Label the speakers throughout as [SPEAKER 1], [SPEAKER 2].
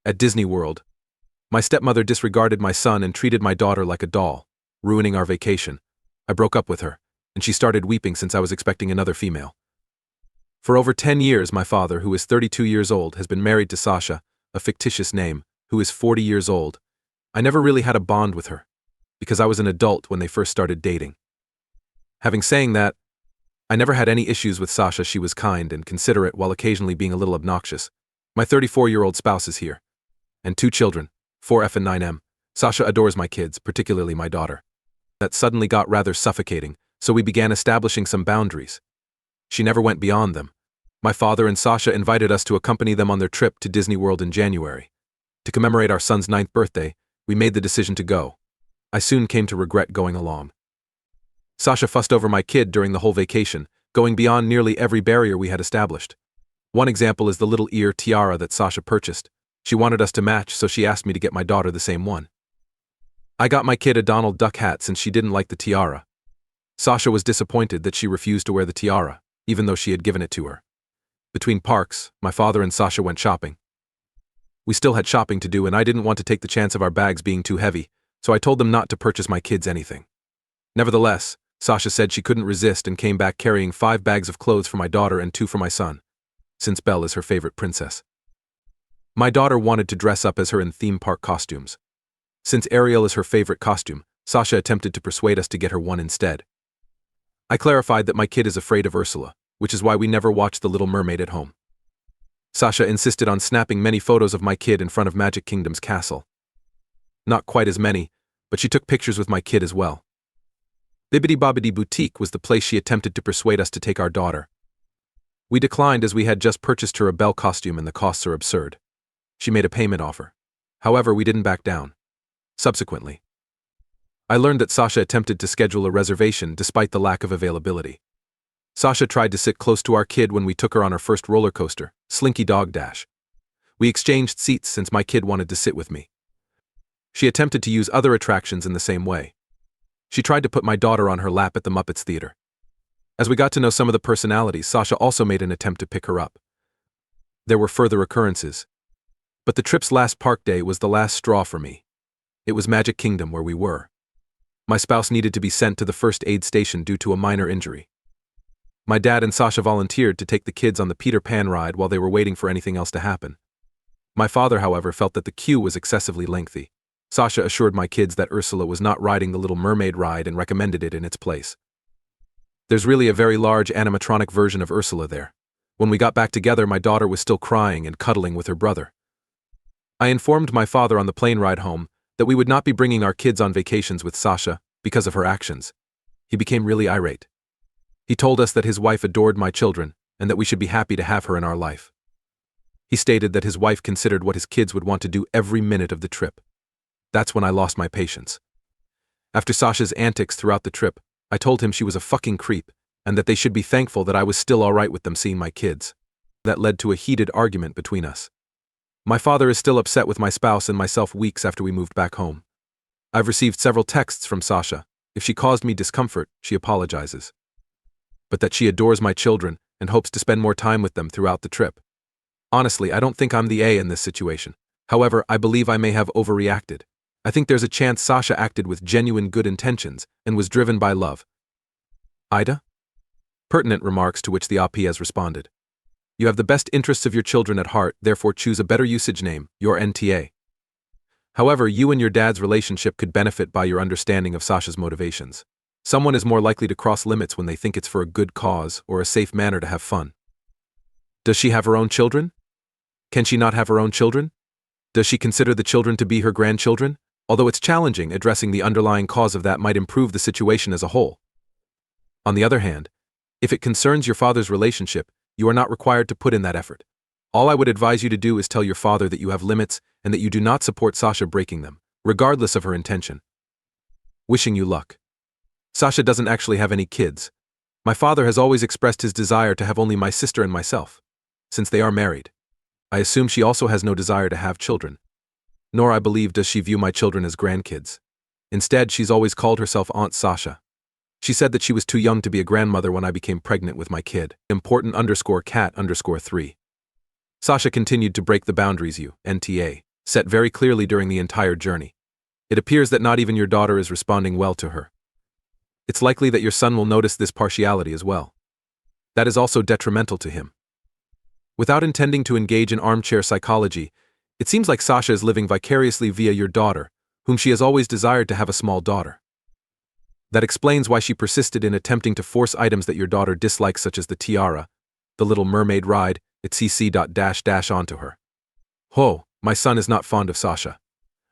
[SPEAKER 1] At Disney World, my stepmother disregarded my son and treated my daughter like a doll, ruining our vacation. I broke up with her, and she started weeping since I was expecting another female. For over 10 years, my father, who is 32 years old, has been married to Sasha, a fictitious name, who is 40 years old. I never really had a bond with her, because I was an adult when they first started dating. Having saying that, I never had any issues with Sasha. She was kind and considerate while occasionally being a little obnoxious. My 34-year-old spouse is here. And 2 children, 4F and 9M. Sasha adores my kids, particularly my daughter. That suddenly got rather suffocating, so we began establishing some boundaries. She never went beyond them. My father and Sasha invited us to accompany them on their trip to Disney World in January. To commemorate our son's 9th birthday, we made the decision to go. I soon came to regret going along. Sasha fussed over my kid during the whole vacation, going beyond nearly every barrier we had established. One example is the little ear tiara that Sasha purchased. She wanted us to match, so she asked me to get my daughter the same one. I got my kid a Donald Duck hat since she didn't like the tiara. Sasha was disappointed that she refused to wear the tiara, even though she had given it to her. Between parks, my father and Sasha went shopping. We still had shopping to do, and I didn't want to take the chance of our bags being too heavy, so I told them not to purchase my kids anything. Nevertheless, Sasha said she couldn't resist and came back carrying 5 bags of clothes for my daughter and 2 for my son, since Belle is her favorite princess. My daughter wanted to dress up as her in theme park costumes. Since Ariel is her favorite costume, Sasha attempted to persuade us to get her one instead. I clarified that my kid is afraid of Ursula, which is why we never watched The Little Mermaid at home. Sasha insisted on snapping many photos of my kid in front of Magic Kingdom's castle. Not quite as many, but she took pictures with my kid as well. Bibbidi Bobbidi Boutique was the place she attempted to persuade us to take our daughter. We declined as we had just purchased her a Belle costume and the costs are absurd. She made a payment offer. However, we didn't back down. Subsequently, I learned that Sasha attempted to schedule a reservation despite the lack of availability. Sasha tried to sit close to our kid when we took her on her first roller coaster, Slinky Dog Dash. We exchanged seats since my kid wanted to sit with me. She attempted to use other attractions in the same way. She tried to put my daughter on her lap at the Muppets Theater. As we got to know some of the personalities, Sasha also made an attempt to pick her up. There were further occurrences. But the trip's last park day was the last straw for me. It was Magic Kingdom where we were. My spouse needed to be sent to the first aid station due to a minor injury. My dad and Sasha volunteered to take the kids on the Peter Pan ride while they were waiting for anything else to happen. My father, however, felt that the queue was excessively lengthy. Sasha assured my kids that Ursula was not riding the Little Mermaid ride and recommended it in its place. There's really a very large animatronic version of Ursula there. When we got back together, my daughter was still crying and cuddling with her brother. I informed my father on the plane ride home that we would not be bringing our kids on vacations with Sasha because of her actions. He became really irate. He told us that his wife adored my children and that we should be happy to have her in our life. He stated that his wife considered what his kids would want to do every minute of the trip. That's when I lost my patience. After Sasha's antics throughout the trip, I told him she was a fucking creep and that they should be thankful that I was still alright with them seeing my kids. That led to a heated argument between us. My father is still upset with my spouse and myself weeks after we moved back home. I've received several texts from Sasha. If she caused me discomfort, she apologizes. But that she adores my children and hopes to spend more time with them throughout the trip. Honestly, I don't think I'm the A in this situation. However, I believe I may have overreacted. I think there's a chance Sasha acted with genuine good intentions and was driven by love. AITA? Pertinent remarks to which the AP has responded. You have the best interests of your children at heart, therefore choose a better usage name, your NTA. However, you and your dad's relationship could benefit by your understanding of Sasha's motivations. Someone is more likely to cross limits when they think it's for a good cause or a safe manner to have fun. Does she have her own children? Can she not have her own children? Does she consider the children to be her grandchildren? Although it's challenging, addressing the underlying cause of that might improve the situation as a whole. On the other hand, if it concerns your father's relationship, you are not required to put in that effort. All I would advise you to do is tell your father that you have limits and that you do not support Sasha breaking them, regardless of her intention. Wishing you luck. Sasha doesn't actually have any kids. My father has always expressed his desire to have only my sister and myself. Since they are married, I assume she also has no desire to have children. Nor, I believe, does she view my children as grandkids. Instead, she's always called herself Aunt Sasha. She said that she was too young to be a grandmother when I became pregnant with my kid. Important_cat_3. Sasha continued to break the boundaries you, NTA, set very clearly during the entire journey. It appears that not even your daughter is responding well to her. It's likely that your son will notice this partiality as well. That is also detrimental to him. Without intending to engage in armchair psychology, it seems like Sasha is living vicariously via your daughter, whom she has always desired to have a small daughter. That explains why she persisted in attempting to force items that your daughter dislikes, such as the tiara, the Little Mermaid ride, etc. onto her. Oh, my son is not fond of Sasha.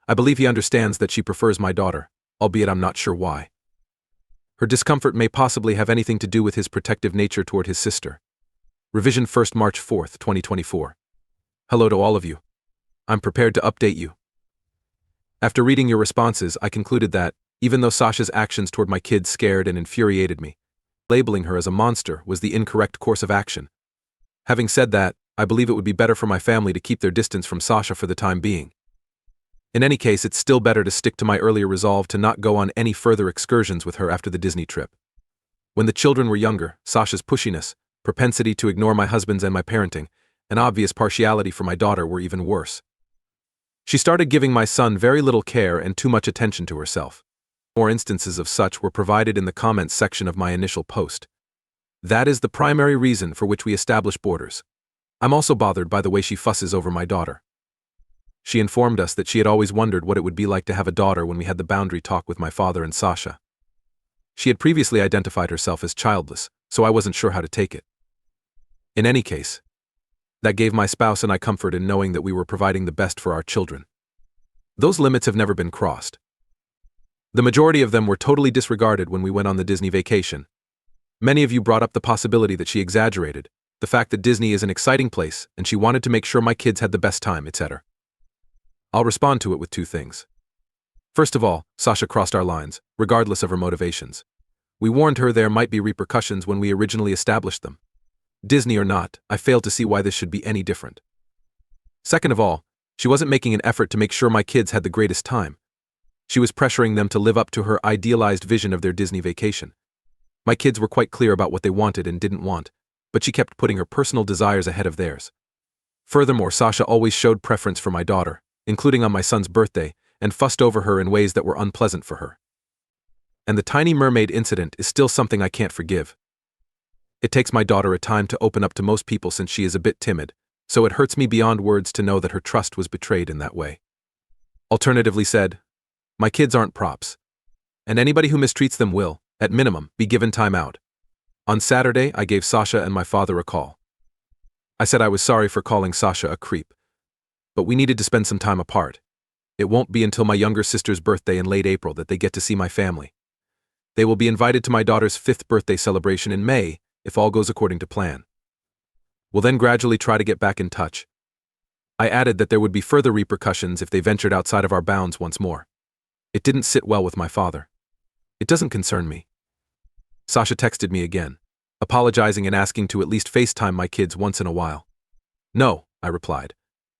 [SPEAKER 1] I believe he understands that she prefers my daughter, albeit I'm not sure why. Her discomfort may possibly have anything to do with his protective nature toward his sister. Revision 1st March 4th, 2024. Hello to all of you. I'm prepared to update you. After reading your responses, I concluded that, even though Sasha's actions toward my kids scared and infuriated me, labeling her as a monster was the incorrect course of action. Having said that, I believe it would be better for my family to keep their distance from Sasha for the time being. In any case, it's still better to stick to my earlier resolve to not go on any further excursions with her after the Disney trip. When the children were younger, Sasha's pushiness, propensity to ignore my husband's and my parenting, and obvious partiality for my daughter were even worse. She started giving my son very little care and too much attention to herself. More instances of such were provided in the comments section of my initial post. That is the primary reason for which we establish borders. I'm also bothered by the way she fusses over my daughter. She informed us that she had always wondered what it would be like to have a daughter when we had the boundary talk with my father and Sasha. She had previously identified herself as childless, so I wasn't sure how to take it. In any case, that gave my spouse and I comfort in knowing that we were providing the best for our children. Those limits have never been crossed. The majority of them were totally disregarded when we went on the Disney vacation. Many of you brought up the possibility that she exaggerated, the fact that Disney is an exciting place and she wanted to make sure my kids had the best time, etc. I'll respond to it with two things. First of all, Sasha crossed our lines, regardless of her motivations. We warned her there might be repercussions when we originally established them. Disney or not, I fail to see why this should be any different. Second of all, she wasn't making an effort to make sure my kids had the greatest time. She was pressuring them to live up to her idealized vision of their Disney vacation. My kids were quite clear about what they wanted and didn't want, but she kept putting her personal desires ahead of theirs. Furthermore, Sasha always showed preference for my daughter, including on my son's birthday, and fussed over her in ways that were unpleasant for her. And the tiny mermaid incident is still something I can't forgive. It takes my daughter a time to open up to most people since she is a bit timid, so it hurts me beyond words to know that her trust was betrayed in that way. Alternatively said, my kids aren't props, and anybody who mistreats them will, at minimum, be given time out. On Saturday, I gave Sasha and my father a call. I said I was sorry for calling Sasha a creep, but we needed to spend some time apart. It won't be until my younger sister's birthday in late April that they get to see my family. They will be invited to my daughter's 5th birthday celebration in May, if all goes according to plan. We'll then gradually try to get back in touch. I added that there would be further repercussions if they ventured outside of our bounds once more. It didn't sit well with my father. It doesn't concern me. Sasha texted me again, apologizing and asking to at least FaceTime my kids once in a while. No, I replied.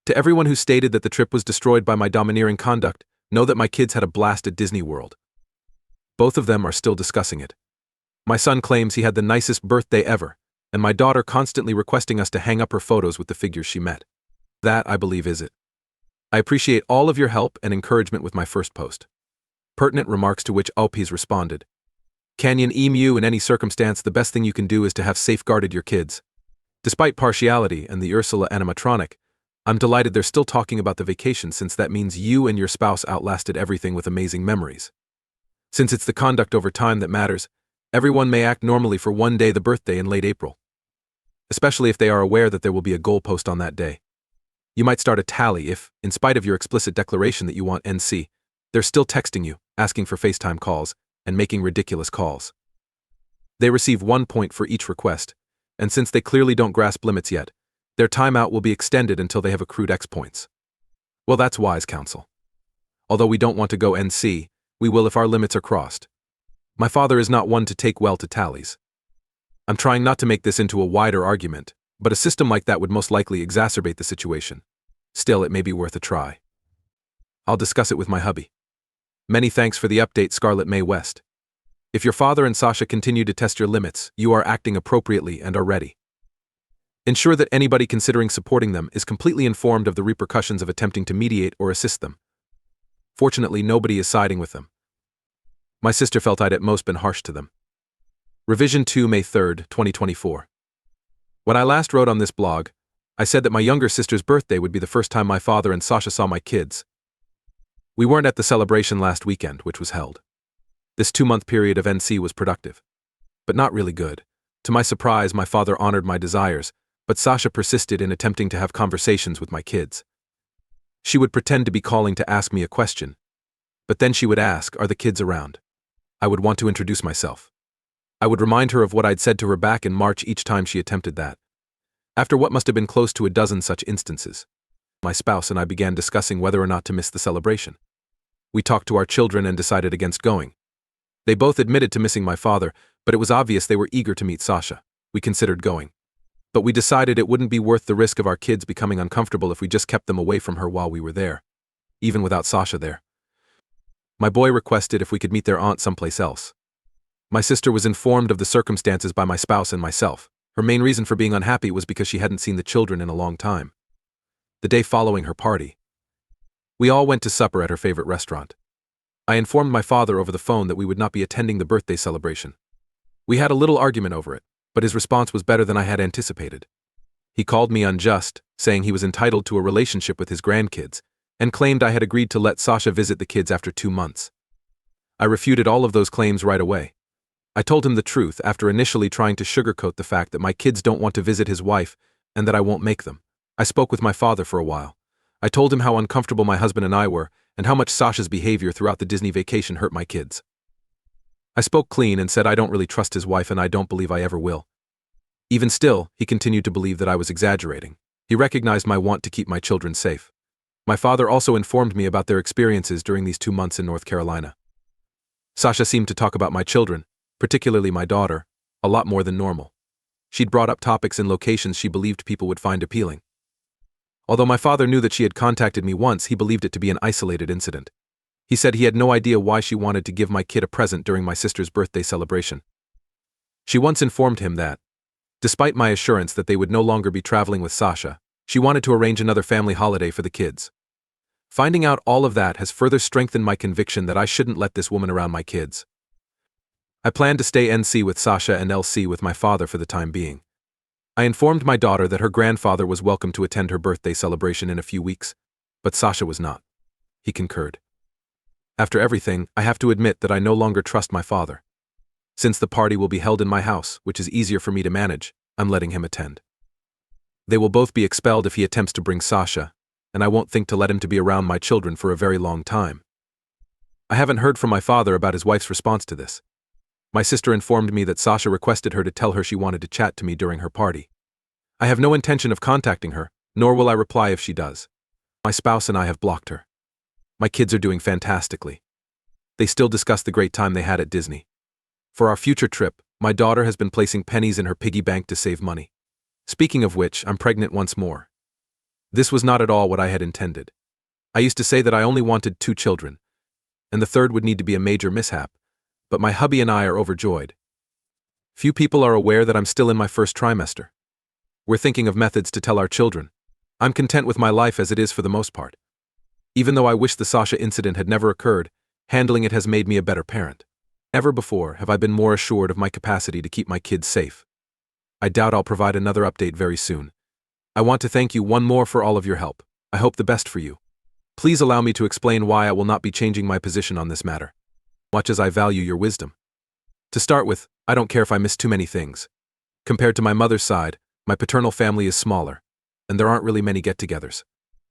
[SPEAKER 1] To everyone who stated that the trip was destroyed by my domineering conduct, know that my kids had a blast at Disney World. Both of them are still discussing it. My son claims he had the nicest birthday ever, and my daughter constantly requesting us to hang up her photos with the figures she met. That, I believe, is it. I appreciate all of your help and encouragement with my first post. Pertinent remarks to which Alpes responded. Canyon Emu, in any circumstance, the best thing you can do is to have safeguarded your kids. Despite partiality and the Ursula animatronic, I'm delighted they're still talking about the vacation since that means you and your spouse outlasted everything with amazing memories. Since it's the conduct over time that matters, everyone may act normally for one day, the birthday in late April. Especially if they are aware that there will be a goalpost on that day. You might start a tally if, in spite of your explicit declaration that you want NC, they're still texting you, asking for FaceTime calls, and making ridiculous calls. They receive 1 point for each request, and since they clearly don't grasp limits yet, their timeout will be extended until they have accrued X points. Well, that's wise counsel. Although we don't want to go NC, we will if our limits are crossed. My father is not one to take well to tallies. I'm trying not to make this into a wider argument, but a system like that would most likely exacerbate the situation. Still, it may be worth a try. I'll discuss it with my hubby. Many thanks for the update, Scarlett May West. If your father and Sasha continue to test your limits, you are acting appropriately and are ready. Ensure that anybody considering supporting them is completely informed of the repercussions of attempting to mediate or assist them. Fortunately, nobody is siding with them. My sister felt I'd at most been harsh to them. Revision 2, May 3, 2024. When I last wrote on this blog, I said that my younger sister's birthday would be the first time my father and Sasha saw my kids. We weren't at the celebration last weekend, which was held. This 2-month period of NC was productive, but not really good. To my surprise, my father honored my desires, but Sasha persisted in attempting to have conversations with my kids. She would pretend to be calling to ask me a question, but then she would ask, "Are the kids around?" I would want to introduce myself. I would remind her of what I'd said to her back in March each time she attempted that. After what must have been close to a dozen such instances, my spouse and I began discussing whether or not to miss the celebration. We talked to our children and decided against going. They both admitted to missing my father, but it was obvious they were eager to meet Sasha. We considered going, but we decided it wouldn't be worth the risk of our kids becoming uncomfortable if we just kept them away from her while we were there, even without Sasha there. My boy requested if we could meet their aunt someplace else. My sister was informed of the circumstances by my spouse and myself. Her main reason for being unhappy was because she hadn't seen the children in a long time. The day following her party, we all went to supper at her favorite restaurant. I informed my father over the phone that we would not be attending the birthday celebration. We had a little argument over it, but his response was better than I had anticipated. He called me unjust, saying he was entitled to a relationship with his grandkids, and claimed I had agreed to let Sasha visit the kids after 2 months. I refuted all of those claims right away. I told him the truth after initially trying to sugarcoat the fact that my kids don't want to visit his wife and that I won't make them. I spoke with my father for a while. I told him how uncomfortable my husband and I were and how much Sasha's behavior throughout the Disney vacation hurt my kids. I spoke clean and said I don't really trust his wife and I don't believe I ever will. Even still, he continued to believe that I was exaggerating. He recognized my want to keep my children safe. My father also informed me about their experiences during these 2 months in North Carolina. Sasha seemed to talk about my children, particularly my daughter, a lot more than normal. She'd brought up topics and locations she believed people would find appealing. Although my father knew that she had contacted me once, he believed it to be an isolated incident. He said he had no idea why she wanted to give my kid a present during my sister's birthday celebration. She once informed him that, despite my assurance that they would no longer be traveling with Sasha, she wanted to arrange another family holiday for the kids. Finding out all of that has further strengthened my conviction that I shouldn't let this woman around my kids. I planned to stay NC with Sasha and LC with my father for the time being. I informed my daughter that her grandfather was welcome to attend her birthday celebration in a few weeks, but Sasha was not. He concurred. After everything, I have to admit that I no longer trust my father. Since the party will be held in my house, which is easier for me to manage, I'm letting him attend. They will both be expelled if he attempts to bring Sasha, and I won't think to let him to be around my children for a very long time. I haven't heard from my father about his wife's response to this. My sister informed me that Sasha requested her to tell her she wanted to chat to me during her party. I have no intention of contacting her, nor will I reply if she does. My spouse and I have blocked her. My kids are doing fantastically. They still discuss the great time they had at Disney. For our future trip, my daughter has been placing pennies in her piggy bank to save money. Speaking of which, I'm pregnant once more. This was not at all what I had intended. I used to say that I only wanted 2 children, and the third would need to be a major mishap, but my hubby and I are overjoyed. Few people are aware that I'm still in my first trimester. We're thinking of methods to tell our children. I'm content with my life as it is for the most part. Even though I wish the Sasha incident had never occurred, handling it has made me a better parent. Never before have I been more assured of my capacity to keep my kids safe. I doubt I'll provide another update very soon. I want to thank you one more for all of your help. I hope the best for you. Please allow me to explain why I will not be changing my position on this matter, much as I value your wisdom. To start with, I don't care if I miss too many things. Compared to my mother's side, my paternal family is smaller, and there aren't really many get-togethers.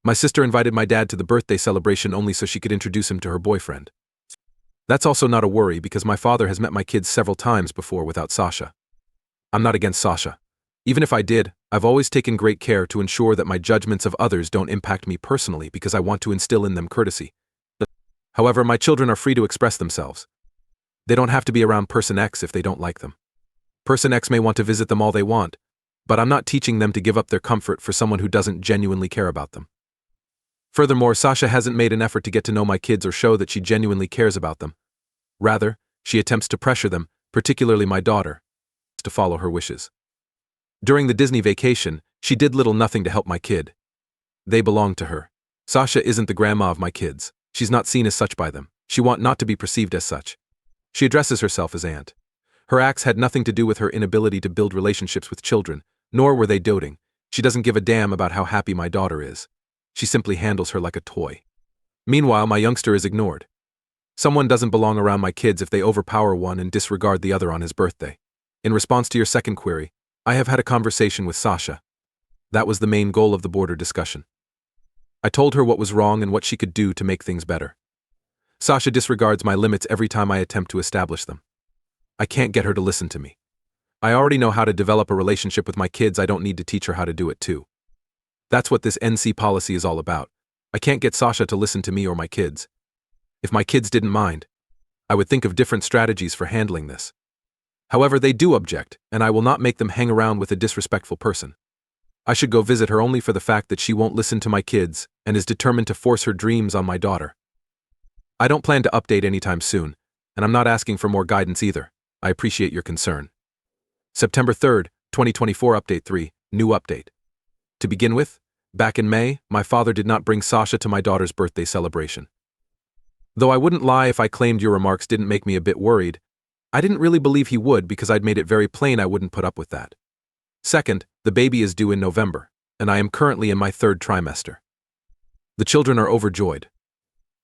[SPEAKER 1] My sister invited my dad to the birthday celebration only so she could introduce him to her boyfriend. That's also not a worry because my father has met my kids several times before without Sasha. I'm not against Sasha. Even if I did, I've always taken great care to ensure that my judgments of others don't impact me personally because I want to instill in them courtesy. However, my children are free to express themselves. They don't have to be around Person X if they don't like them. Person X may want to visit them all they want, but I'm not teaching them to give up their comfort for someone who doesn't genuinely care about them. Furthermore, Sasha hasn't made an effort to get to know my kids or show that she genuinely cares about them. Rather, she attempts to pressure them, particularly my daughter, to follow her wishes. During the Disney vacation, she did little nothing to help my kid. They belong to her. Sasha isn't the grandma of my kids. She's not seen as such by them. She want not to be perceived as such. She addresses herself as aunt. Her acts had nothing to do with her inability to build relationships with children, nor were they doting. She doesn't give a damn about how happy my daughter is. She simply handles her like a toy. Meanwhile, my youngster is ignored. Someone doesn't belong around my kids if they overpower one and disregard the other on his birthday. In response to your second query, I have had a conversation with Sasha. That was the main goal of the border discussion. I told her what was wrong and what she could do to make things better. Sasha disregards my limits every time I attempt to establish them. I can't get her to listen to me. I already know how to develop a relationship with my kids. I don't need to teach her how to do it too. That's what this NC policy is all about. I can't get Sasha to listen to me or my kids. If my kids didn't mind, I would think of different strategies for handling this. However, they do object, and I will not make them hang around with a disrespectful person. I should go visit her only for the fact that she won't listen to my kids and is determined to force her dreams on my daughter. I don't plan to update anytime soon, and I'm not asking for more guidance either. I appreciate your concern. September 3rd, 2024 Update 3, New Update. To begin with, back in May, my father did not bring Sasha to my daughter's birthday celebration. Though I wouldn't lie if I claimed your remarks didn't make me a bit worried, I didn't really believe he would because I'd made it very plain I wouldn't put up with that. Second, the baby is due in November, and I am currently in my third trimester. The children are overjoyed.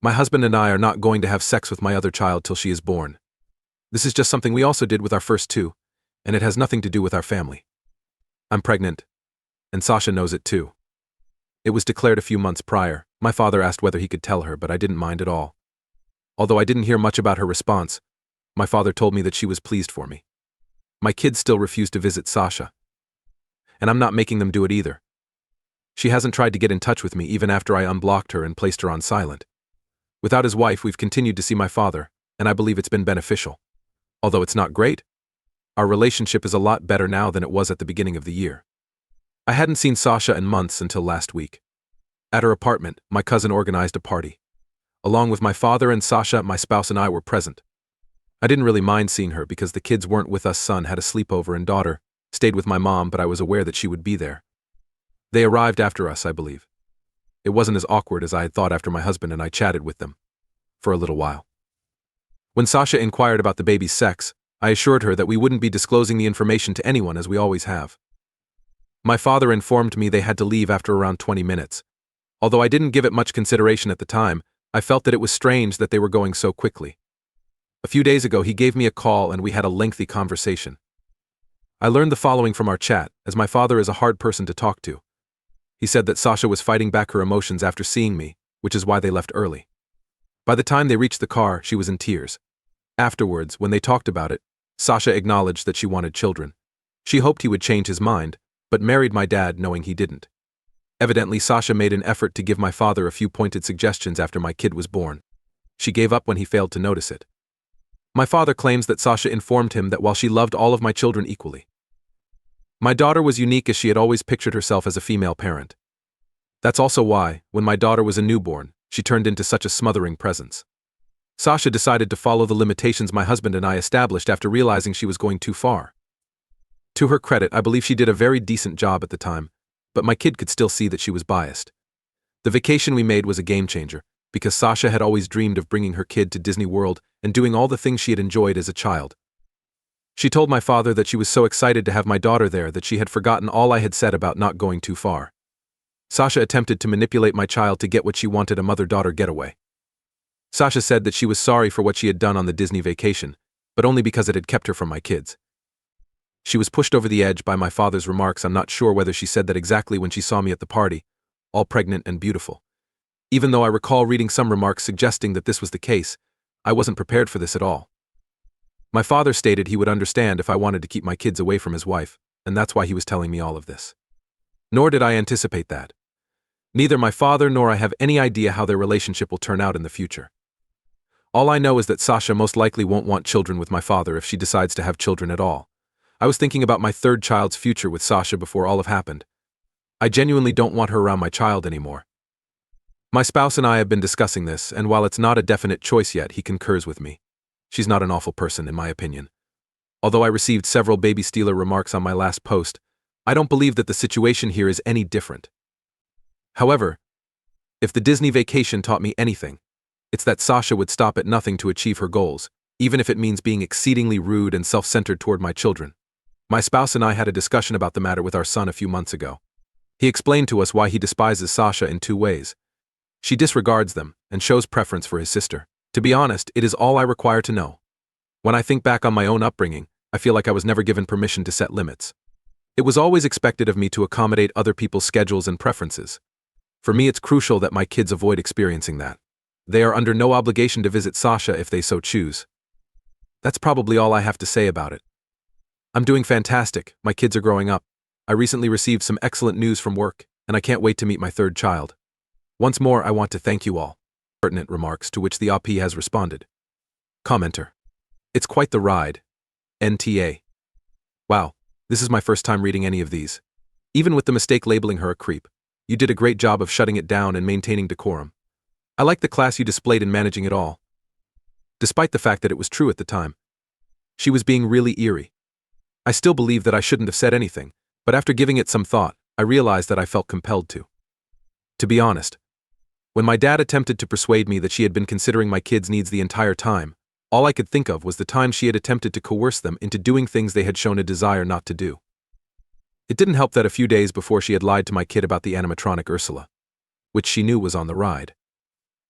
[SPEAKER 1] My husband and I are not going to have sex with my other child till she is born. This is just something we also did with our first two, and it has nothing to do with our family. I'm pregnant, and Sasha knows it too. It was declared a few months prior. My father asked whether he could tell her, but I didn't mind at all. Although I didn't hear much about her response, my father told me that she was pleased for me. My kids still refuse to visit Sasha. And I'm not making them do it either. She hasn't tried to get in touch with me even after I unblocked her and placed her on silent. Without his wife, we've continued to see my father, and I believe it's been beneficial. Although it's not great, our relationship is a lot better now than it was at the beginning of the year. I hadn't seen Sasha in months until last week. At her apartment, my cousin organized a party. Along with my father and Sasha, my spouse and I were present. I didn't really mind seeing her because the kids weren't with us. Son had a sleepover and daughter stayed with my mom, but I was aware that she would be there. They arrived after us, I believe. It wasn't as awkward as I had thought after my husband and I chatted with them for a little while. When Sasha inquired about the baby's sex, I assured her that we wouldn't be disclosing the information to anyone as we always have. My father informed me they had to leave after around 20 minutes. Although I didn't give it much consideration at the time, I felt that it was strange that they were going so quickly. A few days ago, he gave me a call and we had a lengthy conversation. I learned the following from our chat, as my father is a hard person to talk to. He said that Sasha was fighting back her emotions after seeing me, which is why they left early. By the time they reached the car, she was in tears. Afterwards, when they talked about it, Sasha acknowledged that she wanted children. She hoped he would change his mind, but married my dad knowing he didn't. Evidently, Sasha made an effort to give my father a few pointed suggestions after my kid was born. She gave up when he failed to notice it. My father claims that Sasha informed him that while she loved all of my children equally, my daughter was unique as she had always pictured herself as a female parent. That's also why, when my daughter was a newborn, she turned into such a smothering presence. Sasha decided to follow the limitations my husband and I established after realizing she was going too far. To her credit, I believe she did a very decent job at the time, but my kid could still see that she was biased. The vacation we made was a game changer, because Sasha had always dreamed of bringing her kid to Disney World and doing all the things she had enjoyed as a child. She told my father that she was so excited to have my daughter there that she had forgotten all I had said about not going too far. Sasha attempted to manipulate my child to get what she wanted, a mother-daughter getaway. Sasha said that she was sorry for what she had done on the Disney vacation, but only because it had kept her from my kids. She was pushed over the edge by my father's remarks. I'm not sure whether she said that exactly when she saw me at the party, all pregnant and beautiful. Even though I recall reading some remarks suggesting that this was the case, I wasn't prepared for this at all. My father stated he would understand if I wanted to keep my kids away from his wife, and that's why he was telling me all of this. Nor did I anticipate that. Neither my father nor I have any idea how their relationship will turn out in the future. All I know is that Sasha most likely won't want children with my father if she decides to have children at all. I was thinking about my third child's future with Sasha before all have happened. I genuinely don't want her around my child anymore. My spouse and I have been discussing this, and while it's not a definite choice yet, he concurs with me. She's not an awful person, in my opinion. Although I received several baby stealer remarks on my last post, I don't believe that the situation here is any different. However, if the Disney vacation taught me anything, it's that Sasha would stop at nothing to achieve her goals, even if it means being exceedingly rude and self-centered toward my children. My spouse and I had a discussion about the matter with our son a few months ago. He explained to us why he despises Sasha in 2 ways. She disregards them and shows preference for his sister. To be honest, it is all I require to know. When I think back on my own upbringing, I feel like I was never given permission to set limits. It was always expected of me to accommodate other people's schedules and preferences. For me, it's crucial that my kids avoid experiencing that. They are under no obligation to visit Sasha if they so choose. That's probably all I have to say about it. I'm doing fantastic. My kids are growing up. I recently received some excellent news from work, and I can't wait to meet my 3rd child. Once more, I want to thank you all. Pertinent remarks to which the AP has responded. Commenter. It's quite the ride. NTA. Wow, this is my first time reading any of these. Even with the mistake labeling her a creep, you did a great job of shutting it down and maintaining decorum. I like the class you displayed in managing it all. Despite the fact that it was true at the time. She was being really eerie. I still believe that I shouldn't have said anything, but after giving it some thought, I realized that I felt compelled to. To be honest, when my dad attempted to persuade me that she had been considering my kids' needs the entire time, all I could think of was the time she had attempted to coerce them into doing things they had shown a desire not to do. It didn't help that a few days before she had lied to my kid about the animatronic Ursula, which she knew was on the ride.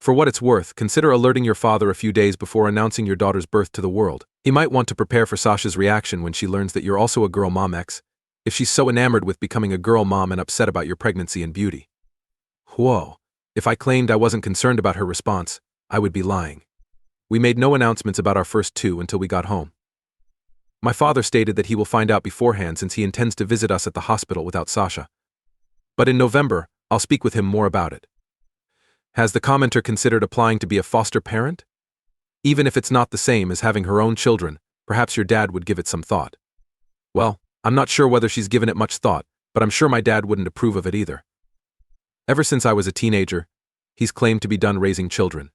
[SPEAKER 1] For what it's worth, consider alerting your father a few days before announcing your daughter's birth to the world. He might want to prepare for Sasha's reaction when she learns that you're also a girl mom ex, if she's so enamored with becoming a girl mom and upset about your pregnancy and beauty. Whoa, if I claimed I wasn't concerned about her response, I would be lying. We made no announcements about our first 2 until we got home. My father stated that he will find out beforehand since he intends to visit us at the hospital without Sasha. But in November, I'll speak with him more about it. Has the commenter considered applying to be a foster parent? Even if it's not the same as having her own children, perhaps your dad would give it some thought. Well, I'm not sure whether she's given it much thought, but I'm sure my dad wouldn't approve of it either. Ever since I was a teenager, he's claimed to be done raising children.